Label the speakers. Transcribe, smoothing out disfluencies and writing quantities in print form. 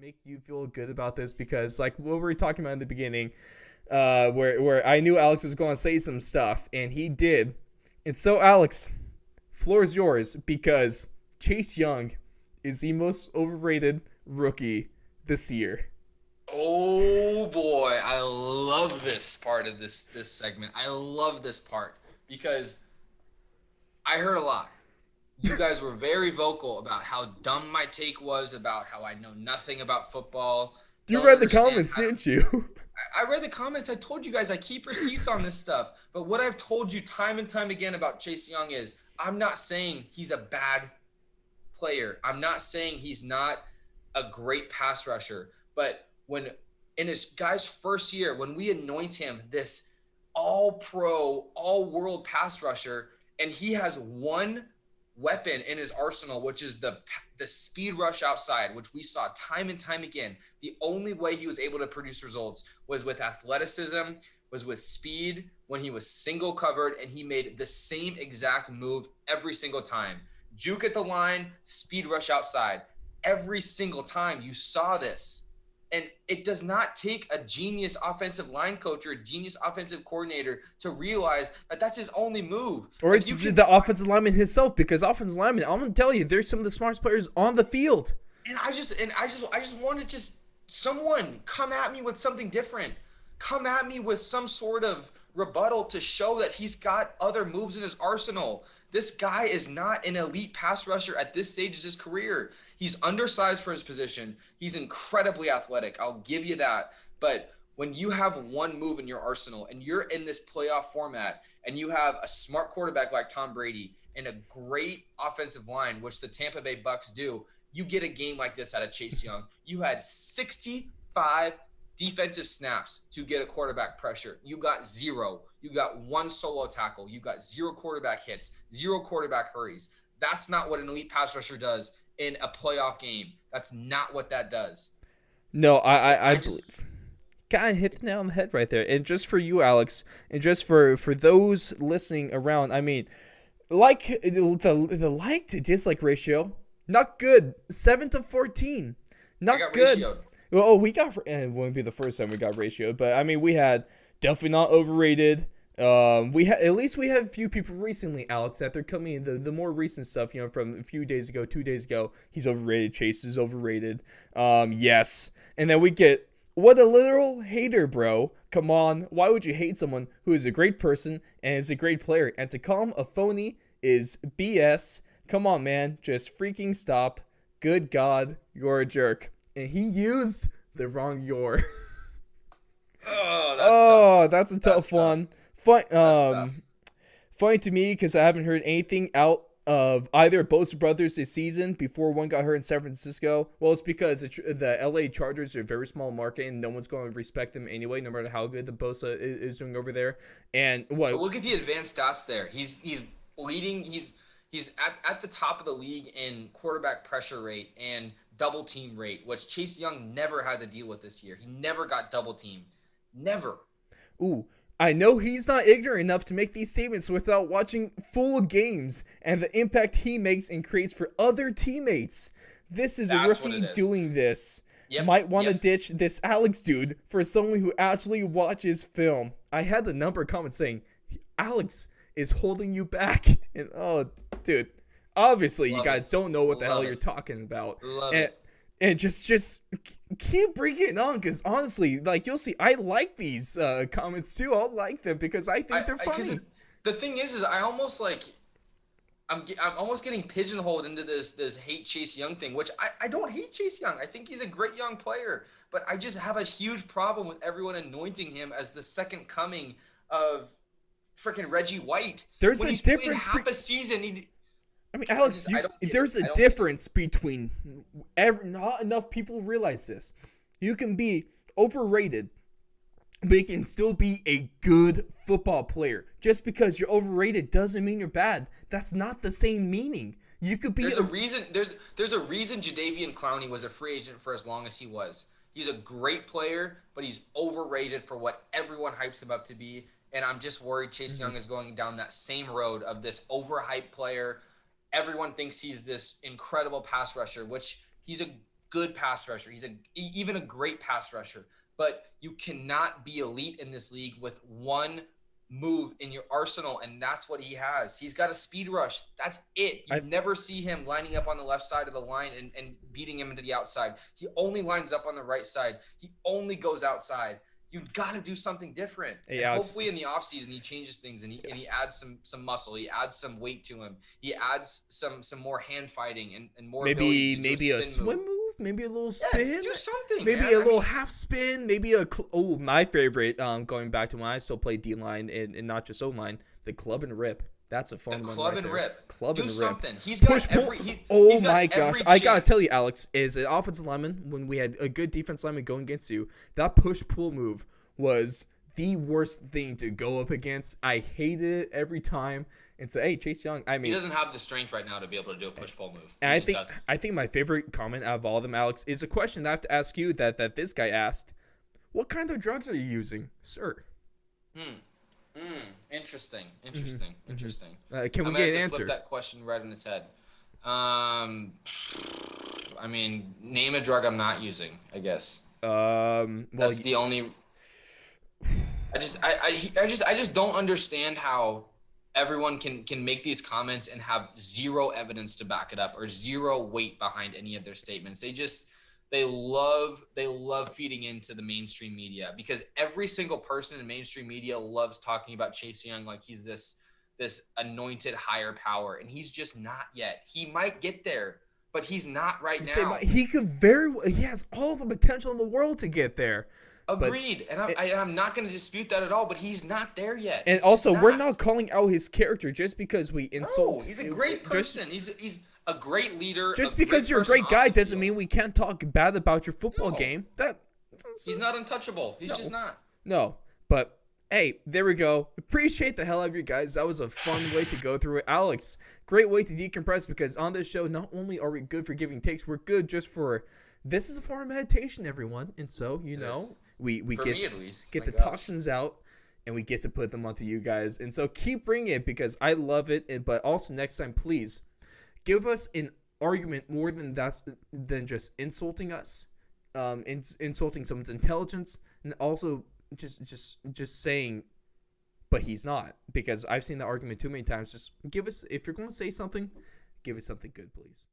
Speaker 1: make you feel good about this because, like what we were talking about in the beginning, where I knew Alex was going to say some stuff, and he did. And so, Alex, floor is yours because Chase Young is the most overrated rookie this year.
Speaker 2: Oh boy, I love this part of this segment. I love this part because I heard a lot. You guys were very vocal about how dumb my take was, about how I know nothing about football,
Speaker 1: You
Speaker 2: don't
Speaker 1: read the
Speaker 2: understand
Speaker 1: comments,
Speaker 2: how
Speaker 1: didn't you?
Speaker 2: I read the comments. I told you guys I keep receipts on this stuff. But what I've told you time and time again about Chase Young is I'm not saying he's a bad player. I'm not saying he's not a great pass rusher. But when in his guy's first year, when we anoint him this all pro, all world pass rusher, and he has one weapon in his arsenal, which is the speed rush outside, which we saw time and time again. The only way he was able to produce results was with athleticism, was with speed when he was single covered, and he made the same exact move every single time. Juke at the line, speed rush outside. Every single time you saw this. And it does not take a genius offensive line coach or a genius offensive coordinator to realize that that's his only move.
Speaker 1: Or
Speaker 2: Like you can,
Speaker 1: the offensive lineman himself, because offensive lineman, I'm gonna tell you, there's some of the smartest players on the field.
Speaker 2: and I just want to just someone come at me with something different. Come at me with some sort of rebuttal to show that he's got other moves in his arsenal. This guy is not an elite pass rusher at this stage of his career. He's undersized for his position. He's incredibly athletic. I'll give you that. But when you have one move in your arsenal and you're in this playoff format and you have a smart quarterback like Tom Brady and a great offensive line, which the Tampa Bay Bucks do, you get a game like this out of Chase Young. You had 65 defensive snaps to get a quarterback pressure. You got zero. You got one solo tackle. You got zero quarterback hits, zero quarterback hurries. That's not what an elite pass rusher does in a playoff game. That's not what that does.
Speaker 1: No,
Speaker 2: So
Speaker 1: I believe. Kind of hit the nail on the head right there. And just for you, Alex, and just for those listening around, I mean, like the like to dislike ratio, not good. 7-14,
Speaker 2: I
Speaker 1: not
Speaker 2: got
Speaker 1: good.
Speaker 2: ratioed.
Speaker 1: Well, we got, and it wouldn't be the first time we got ratioed, but I mean, we had definitely not overrated. We had at least we had a few people recently, Alex, that they're coming the more recent stuff, from a few days ago, 2 days ago. He's overrated. Chase is overrated. Yes, and then we get what a literal hater, bro. Come on, why would you hate someone who is a great person and is a great player? And to call him a phony is BS. Come on, man, just freaking stop. Good God, you're a jerk. And he used the wrong your.
Speaker 2: Oh, that's
Speaker 1: Oh,
Speaker 2: tough.
Speaker 1: that's a tough
Speaker 2: That's tough.
Speaker 1: one. Fun,
Speaker 2: That's tough.
Speaker 1: funny to me because I haven't heard anything out of either of Bosa brothers this season before one got hurt in San Francisco. Well, it's because the LA Chargers are a very small market and no one's going to respect them anyway, no matter how good the Bosa is doing over there. And
Speaker 2: But
Speaker 1: what?
Speaker 2: look at the advanced stats there. He's leading. He's at the top of the league in quarterback pressure rate and double team rate, which Chase Young never had to deal with this year. He never got double teamed. Never.
Speaker 1: Ooh, I know he's not ignorant enough to make these statements without watching full games and the impact he makes and creates for other teammates. This is a
Speaker 2: That's what
Speaker 1: rookie
Speaker 2: it is.
Speaker 1: doing this.
Speaker 2: Yep.
Speaker 1: Might want to
Speaker 2: Yep.
Speaker 1: ditch this Alex dude for someone who actually watches film. I had the number of comments saying, Alex is holding you back. And oh, dude, obviously you
Speaker 2: Love
Speaker 1: guys
Speaker 2: it.
Speaker 1: don't know what the hell
Speaker 2: Love
Speaker 1: you're
Speaker 2: it.
Speaker 1: talking about.
Speaker 2: Love
Speaker 1: And
Speaker 2: it.
Speaker 1: and just keep bringing it on because honestly, like you'll see, I like these comments too. I'll like them because I think they're
Speaker 2: Because
Speaker 1: funny.
Speaker 2: the thing is I almost like I'm almost getting pigeonholed into this hate Chase Young thing, which I don't hate Chase Young. I think he's a great young player, but I just have a huge problem with everyone anointing him as the second coming of freaking Reggie White
Speaker 1: There's
Speaker 2: when
Speaker 1: a
Speaker 2: he's played
Speaker 1: difference.
Speaker 2: half a season.
Speaker 1: I mean, Alex,
Speaker 2: I don't get it.
Speaker 1: there's a
Speaker 2: I don't get it.
Speaker 1: difference between not enough people realize this. You can be overrated, but you can still be a good football player. Just because you're overrated doesn't mean you're bad. That's not the same meaning. You could be
Speaker 2: There's a reason. There's a reason Jadeveon Clowney was a free agent for as long as he was. He's a great player, but he's overrated for what everyone hypes him up to be. And I'm just worried Chase Young is going down that same road of this overhyped player. Everyone thinks he's this incredible pass rusher, which good pass rusher. He's even a great pass rusher. But you cannot be elite in this league with one move in your arsenal, and that's what he has. He's got a speed rush. That's it. You never see him lining up on the left side of the line and beating him into the outside. He only lines up on the right side. He only goes outside. You got to do something different. Hey, and hopefully in the offseason he changes things and he adds some muscle. He adds some weight to him. He adds some more hand fighting and more
Speaker 1: maybe a swim move. Maybe a little spin.
Speaker 2: Yeah, do something.
Speaker 1: Maybe
Speaker 2: man.
Speaker 1: a little half spin. Maybe my favorite. Going back to when I still played D line and not just O line, the club and rip. That's a fun one.
Speaker 2: Club
Speaker 1: right
Speaker 2: and
Speaker 1: there.
Speaker 2: Rip.
Speaker 1: Club
Speaker 2: do
Speaker 1: and
Speaker 2: something.
Speaker 1: Rip.
Speaker 2: He's got
Speaker 1: oh my gosh! I gotta tell you, Alex, is an offensive lineman when we had a good defense lineman going against you. That push pull move was the worst thing to go up against. I hated it every time. And so, hey, Chase Young, I mean,
Speaker 2: he doesn't have the strength right now to be able to do a push-pull move.
Speaker 1: And I think my favorite comment out of all of them, Alex, is a question that I have to ask you that this guy asked. What kind of drugs are you using, sir?
Speaker 2: Interesting.
Speaker 1: Can we get an answer?
Speaker 2: Flip that question right in his head. I mean, name a drug I'm not using, I guess. That's the only. I just don't understand how everyone can make these comments and have zero evidence to back it up or zero weight behind any of their statements. They love feeding into the mainstream media because every single person in mainstream media loves talking about Chase Young like he's this anointed higher power, and he's just not yet. He might get there, but he's not right now.
Speaker 1: He has all the potential in the world to get there.
Speaker 2: Agreed, and I'm not going to dispute that at all. But he's not there yet.
Speaker 1: And also, we're not calling out his character just because we insult.
Speaker 2: No, he's a great person. He's a great leader.
Speaker 1: Just because you're a great guy doesn't mean we can't talk bad about your football game.
Speaker 2: He's not untouchable. He's just not.
Speaker 1: No, but hey, there we go. Appreciate the hell out of you guys. That was a fun way to go through it, Alex. Great way to decompress because on this show, not only are we good for giving takes, we're good just for. This is a form of meditation, everyone, and so we get the toxins out and we get to put them onto you guys. And so keep bringing it because I love it. But also next time, please give us an argument more than just insulting us, insulting someone's intelligence, and also just saying, but he's not, because I've seen the argument too many times. Just give us, if you're going to say something, give us something good, please.